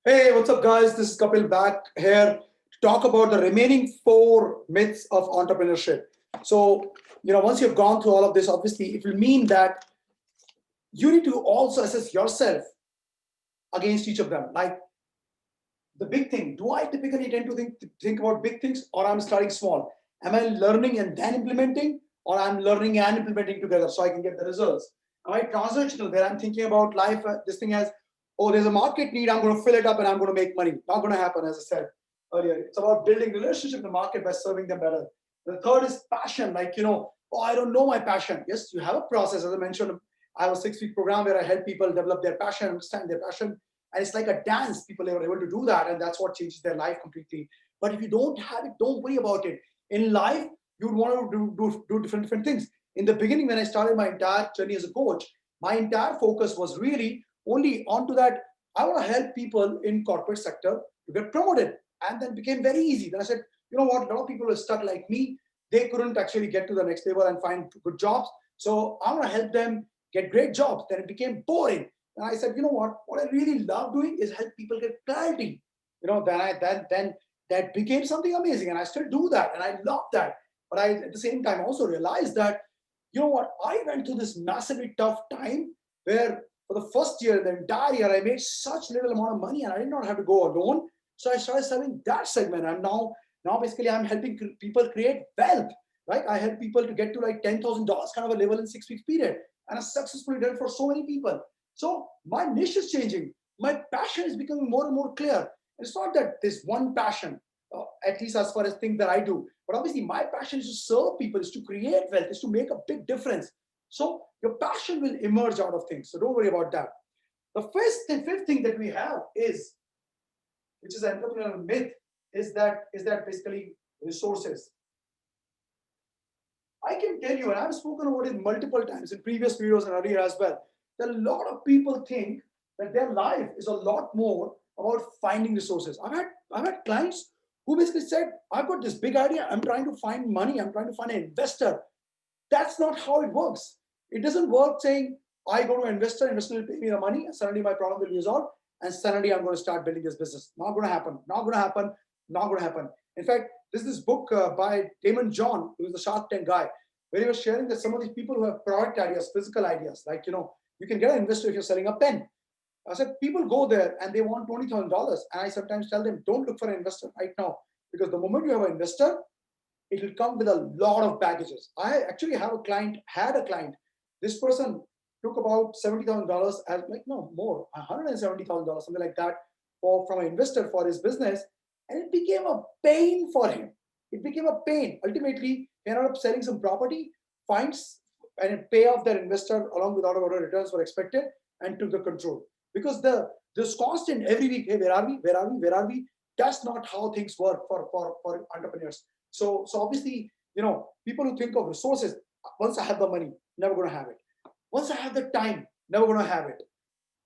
Hey, what's up, guys? This is Kapil back here to talk about the remaining four myths of entrepreneurship. So, once you've gone through all of this, obviously, it will mean that you need to also assess yourself against each of them. Like the big thing, do I typically tend to think about big things, or I'm starting small? Am I learning and then implementing, or I'm learning and implementing together so I can get the results? Am I transactional where I'm thinking about life, this thing as, oh, there's a market need, I'm going to fill it up and I'm going to make money? Not going to happen, as I said earlier. It's about building relationship in the market by serving them better. The third is passion. Like, oh, I don't know my passion. Yes, you have a process. As I mentioned, I have a 6-week program where I help people develop their passion, understand their passion, and it's like a dance. People are able to do that, and that's what changes their life completely. But if you don't have it, don't worry about it. In life, you would want to do different things. In the beginning, when I started my entire journey as a coach, my entire focus was really only onto that. I want to help people in corporate sector to get promoted, and then became very easy. Then I said, you know what? A lot of people are stuck like me. They couldn't actually get to the next level and find good jobs. So I want to help them get great jobs. Then it became boring. And I said, you know what I really love doing is help people get clarity. Then that became something amazing. And I still do that. And I love that. But I, at the same time, also realized that, you know what, I went through this massively tough time where for the first year, the entire year, I made such little amount of money and I did not have to go alone. So I started selling that segment. And now basically I'm helping people create wealth, right? I help people to get to like $10,000 kind of a level in 6 weeks period. And I successfully done it for so many people. So my niche is changing. My passion is becoming more and more clear. It's not that there's one passion, at least as far as things that I do. But obviously, my passion is to serve people, is to create wealth, is to make a big difference. So your passion will emerge out of things. So don't worry about that. The fifth thing that we have is, which is an entrepreneurial myth, is that basically resources. I can tell you, and I've spoken about it multiple times in previous videos and earlier as well, that a lot of people think that their life is a lot more about finding resources. I've had clients who basically said, I've got this big idea, I'm trying to find money, I'm trying to find an investor. That's not how it works. It doesn't work saying, I go to an investor, investor will pay me the money, and suddenly my problem will be resolved, and suddenly I'm going to start building this business. Not going to happen, not going to happen, not going to happen. In fact, there's this book by Damon John, who is the Shark Tank guy, where he was sharing that some of these people who have product ideas, physical ideas, like, you can get an investor if you're selling a pen. I said, people go there and they want $20,000. And I sometimes tell them, don't look for an investor right now, because the moment you have an investor, it will come with a lot of packages. I actually had a client. This person took about $70,000 as like, no, more, $170,000, something like that, from an investor for his business. And it became a pain for him. It became a pain. Ultimately, he ended up selling some property, finds and pay off their investor along with whatever returns were expected, and took the control. Because this constant every week, hey, where are we? Where are we? Where are we? That's not how things work for entrepreneurs. So obviously, people who think of resources, once I have the money, never going to have it. Once I have the time, never going to have it.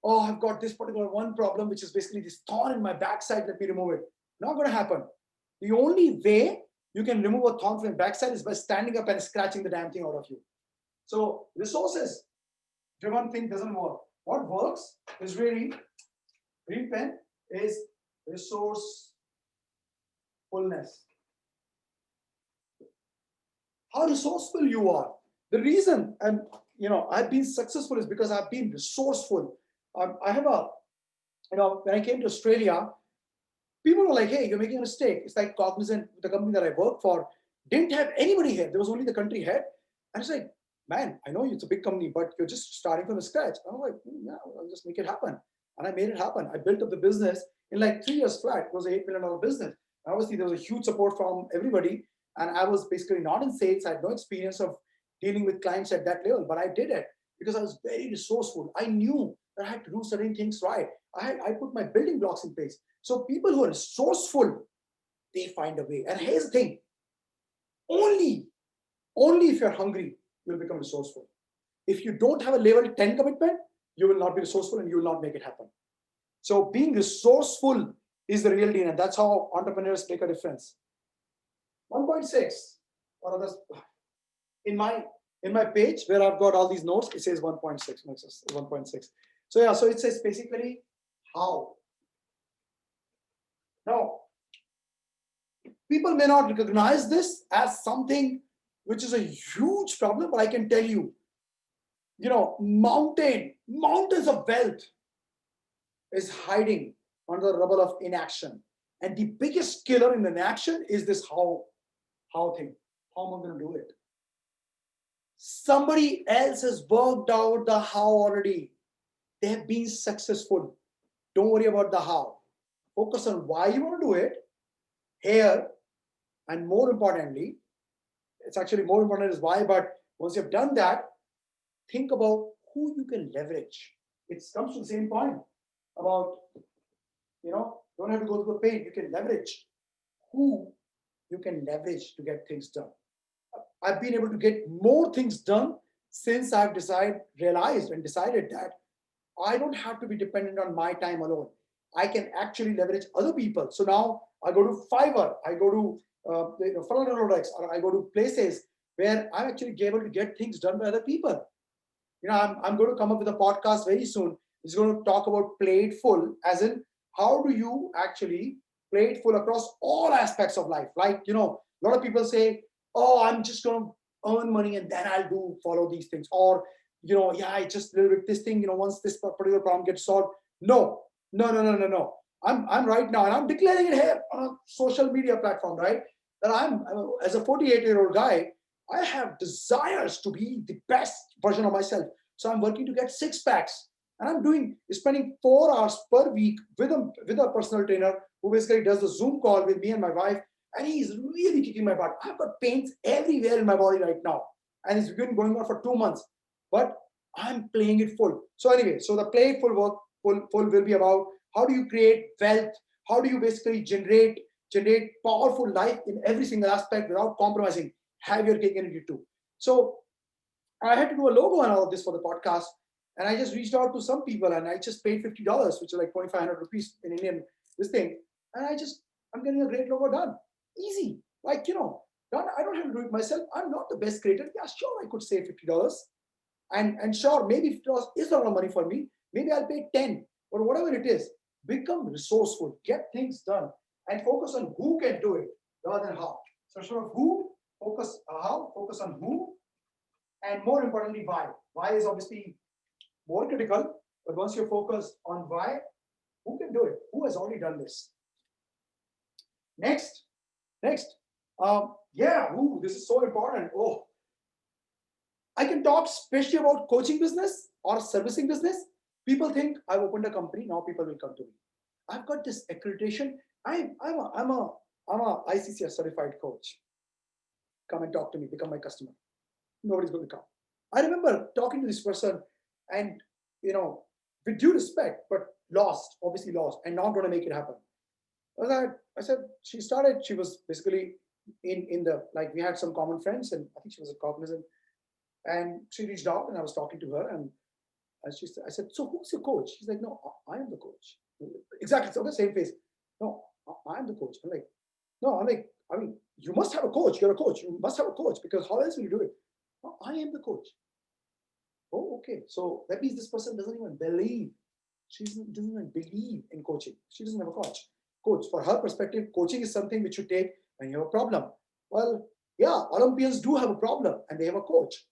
Oh, I've got this particular one problem, which is basically this thorn in my backside. Let me remove it. Not going to happen. The only way you can remove a thorn from your backside is by standing up and scratching the damn thing out of you. So resources driven thing doesn't work. What works is really, green pen, is resourcefulness. How resourceful you are. The reason I've been successful is because I've been resourceful. I have when I came to Australia, people were like, hey, you're making a mistake. It's like Cognizant, the company that I work for, didn't have anybody here. There was only the country head. And it's like, man, I know it's a big company, but you're just starting from scratch. I'm like, yeah, I'll just make it happen. And I made it happen. I built up the business in like 3 years flat. It was an $8 million business. And obviously, there was a huge support from everybody. And I was basically not in sales. I had no experience of dealing with clients at that level, but I did it because I was very resourceful. I knew that I had to do certain things right. I put my building blocks in place. So people who are resourceful, they find a way. And here's the thing, only if you're hungry, you'll become resourceful. If you don't have a level 10 commitment, you will not be resourceful and you will not make it happen. So being resourceful is the real deal, and that's how entrepreneurs make a difference. 1.6, or others, in my page where I've got all these notes, it says 1.6, 1.6. So yeah, so it says basically how. Now, people may not recognize this as something which is a huge problem, but I can tell you, mountains of wealth is hiding under the rubble of inaction. And the biggest killer in inaction is this how thing. How am I going to do it? Somebody else has worked out the how already. They have been successful. Don't worry about the how. Focus on why you want to do it here. And more importantly, it's actually more important is why, but once you've done that, think about who you can leverage. It comes to the same point about, don't have to go through the pain. You can leverage who you can leverage to get things done. I've been able to get more things done since I've realized and decided that I don't have to be dependent on my time alone. I can actually leverage other people. So now I go to Fiverr, I go to Products, or I go to places where I'm actually able to get things done by other people. I'm going to come up with a podcast very soon. It's going to talk about play it full, as in how do you actually play it full across all aspects of life. Like, a lot of people say, oh, I'm just going to earn money and then I'll follow these things. Or, I just little bit this thing, once this particular problem gets solved. No. I'm right now, and I'm declaring it here on a social media platform, right? That I'm as a 48-year-old guy, I have desires to be the best version of myself. So I'm working to get 6 packs, and I'm spending 4 hours per week with a personal trainer who basically does the Zoom call with me and my wife, and he's really kicking my butt. I've got pains everywhere in my body right now, and it's been going on for 2 months, but I'm playing it full. So anyway, so the play it full work full will be about how do you create wealth, how do you basically generate powerful life in every single aspect without compromising. Have your cake and eat it too. So I had to do a logo and all of this for the podcast, and I just reached out to some people and I just paid $50, which is like 2,500 rupees in Indian, this thing, and I'm getting a great logo done. Easy, done. I don't have to do it myself. I'm not the best creator. Yeah, sure, I could save $50, and sure, maybe $50 is a lot of money for me. Maybe I'll pay 10, or whatever it is. Become resourceful, get things done, and focus on who can do it rather than how. So sort of who, focus on who, and more importantly, why. Why is obviously more critical, but once you're focused on why, who can do it? Who has already done this? Next. This is so important. Oh, I can talk especially about coaching business or servicing business. People think I've opened a company, now people will come to me. I've got this accreditation. I'm a ICCS certified coach. Come and talk to me, become my customer. Nobody's going to come. I remember talking to this person, and with due respect, but obviously lost, and not going to make it happen. I said, she was basically in the, like, we had some common friends, and I think she was a cognizant, and she reached out, and I was talking to her, and I said, so who's your coach? She's like, no, I am the coach. Exactly, so the same face. No, I am the coach. I'm like, you must have a coach. You're a coach. You must have a coach, because how else will you do it? No, I am the coach. Oh, okay. So that means this person doesn't even believe. She doesn't even believe in coaching. She doesn't have a coach. For her perspective, coaching is something which you take when you have a problem. Well, yeah, Olympians do have a problem and they have a coach.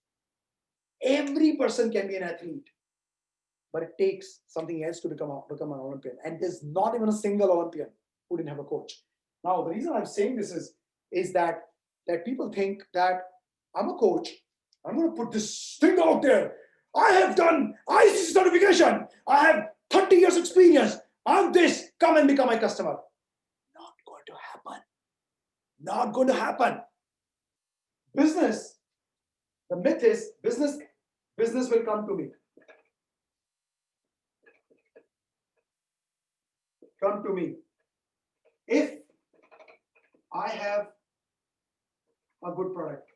Every person can be an athlete, but it takes something else to become an Olympian. And there's not even a single Olympian who didn't have a coach. Now, the reason I'm saying this is that people think that I'm a coach. I'm going to put this thing out there. I have done ICC certification. I have 30 years experience. I'm this. Come and become my customer. Not going to happen. Not going to happen. Business. The myth is business will come to me. Come to me. If I have a good product.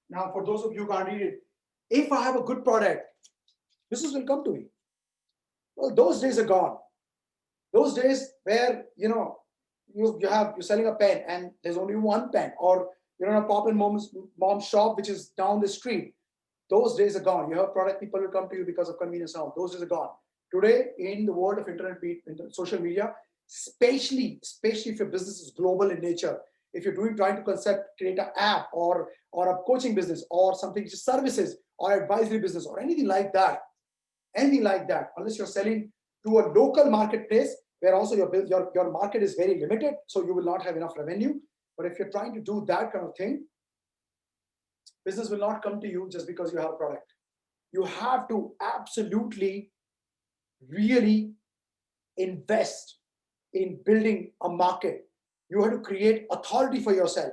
Now, for those of you who can't read it, if I have a good product, business will come to me. Well, those days are gone. Those days where, you're selling a pen and there's only one pen, or you're in a pop and mom's shop, which is down the street. Those days are gone. You have a product, people will come to you because of convenience now. Those days are gone. Today, in the world of social media, especially if your business is global in nature, if you're trying to create an app or a coaching business or something, just services or advisory business or anything like that, unless you're selling to a local marketplace where also your market is very limited, so you will not have enough revenue. But if you're trying to do that kind of thing, business will not come to you just because you have a product. You have to absolutely really invest in building a market. You have to create authority for yourself.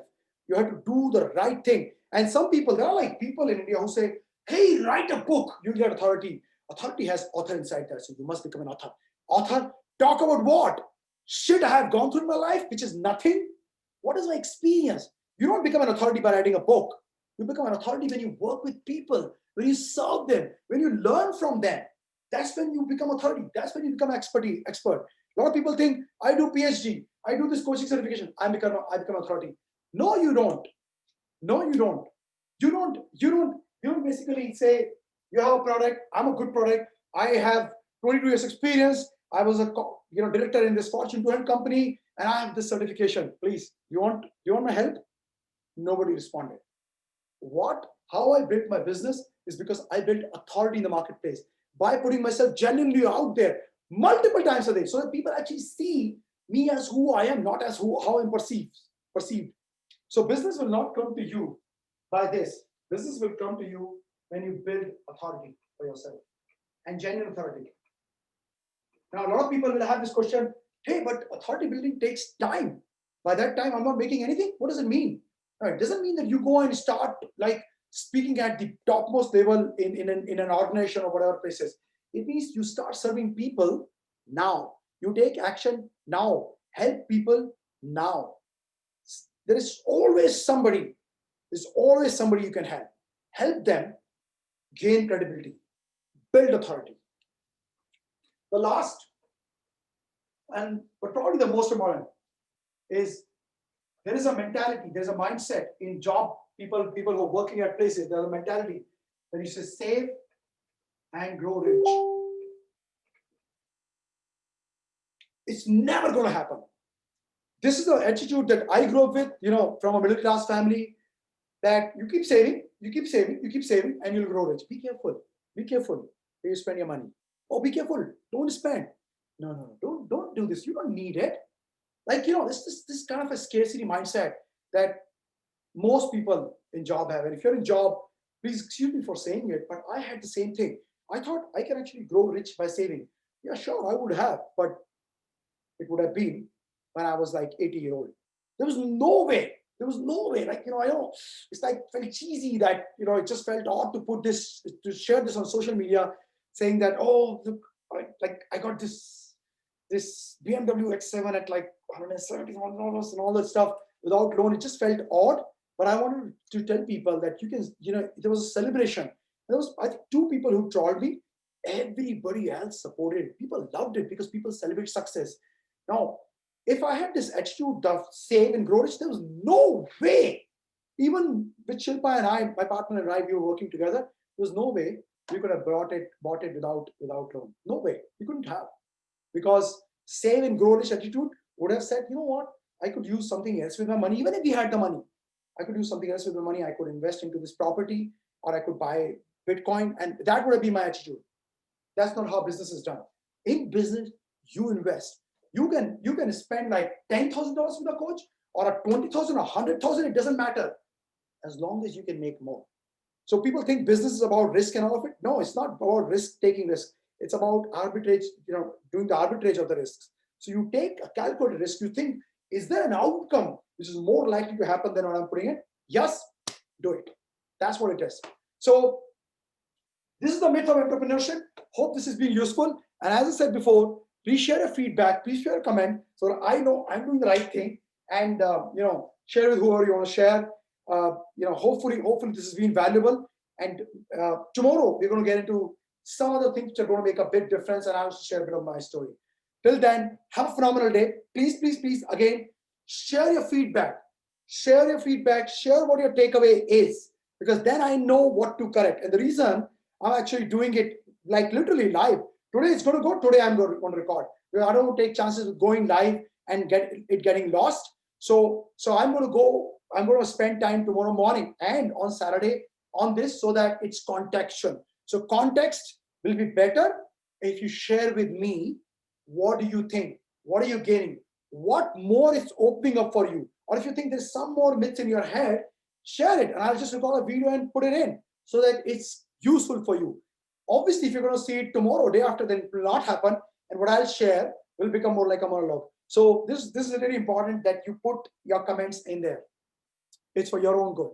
You have to do the right thing. And some people, there are like people in India who say, hey, write a book, you get authority. Authority has author inside there, so you must become an author. Author, talk about what? Shit I have gone through in my life, which is nothing. What is my experience? You don't become an authority by writing a book. You become an authority when you work with people, when you serve them, when you learn from them. That's when you become authority. That's when you become expert. A lot of people think, I do PhD, I do this coaching certification, I become authority. No, you don't. No, you don't. You don't basically say, you have a product, I'm a good product, I have 22 years experience, I was a director in this Fortune 200 company, and I have this certification. Please, you want my help? Nobody responded. How I built my business is because I built authority in the marketplace by putting myself genuinely out there multiple times a day, so that people actually see me as who I am, not as how I'm perceived. So business will not come to you by this. Business will come to you when you build authority for yourself and genuine authority. Now, a lot of people will have this question, hey, but authority building takes time. By that time, I'm not making anything. What does it mean? No, it doesn't mean that you go and start like speaking at the topmost level in an organization or whatever places. It means you start serving people now. You take action now. Help people now. There is always somebody. There's always somebody you can help. Help them gain credibility, build authority. The last, but probably the most important, is there is a mentality, there's a mindset in job, people who are working at places, there's a mentality that you say save and grow rich. It's never going to happen. This is the attitude that I grew up with, from a middle class family, that you keep saving, and you'll grow rich. Be careful where you spend your money. Oh, be careful, don't spend. No, don't do this. You don't need it. Like, this kind of a scarcity mindset that most people in job have. And if you're in job, please excuse me for saying it, but I had the same thing. I thought I can actually grow rich by saving. Yeah, sure, I would have, but it would have been when I was like 80-year-old. There was no way. Like, I know it's like very cheesy that, it just felt odd to share this on social media, saying that, oh, look, I got this BMW X7 at like $170,000 and all that stuff without loan. It just felt odd, but I wanted to tell people that you can, there was a celebration. There was, I think, 2 people who trolled me. Everybody else supported it. People loved it because people celebrate success. Now, if I had this attitude of save and grow rich, there was no way. Even with Shilpa and I, my partner and I, we were working together. There was no way we could have bought it without loan. No way. We couldn't have. Because save and grow rich attitude would have said, you know what, I could use something else with my money. Even if we had the money, I could do something else with my money. I could invest into this property, or I could buy Bitcoin, and that would have been my attitude. That's not how business is done. In business, you invest. You can spend like $10,000 with a coach, or a 20,000 or 100,000. It doesn't matter, as long as you can make more. So people think business is about risk and all of it. No, it's not about taking risk. It's about arbitrage, doing the arbitrage of the risks. So you take a calculated risk. You think, is there an outcome which is more likely to happen than what I'm putting in? Yes, do it. That's what it is. So this is the myth of entrepreneurship. Hope this has been useful. And as I said before, please share your feedback. Please share a comment so that I know I'm doing the right thing. And share with whoever you want to share. Hopefully this has been valuable. And tomorrow we're going to get into some other things which are going to make a big difference, and I'll share a bit of my story. Till then, have a phenomenal day. Please, again, share your feedback. Share what your takeaway is, because then I know what to correct. And the reason I'm actually doing it like literally live, Today it's going to go. Today I'm going to record. I don't want to take chances of going live and getting lost. So I'm going to go. I'm going to spend time tomorrow morning and on Saturday on this so that it's contextual. So context will be better if you share with me what do you think, what are you gaining, what more is opening up for you, or if you think there's some more myths in your head, share it, and I'll just record a video and put it in so that it's useful for you. Obviously, if you're going to see it tomorrow, day after, then it will not happen, and what I'll share will become more like a monologue. So this is really important that you put your comments in there. It's for your own good.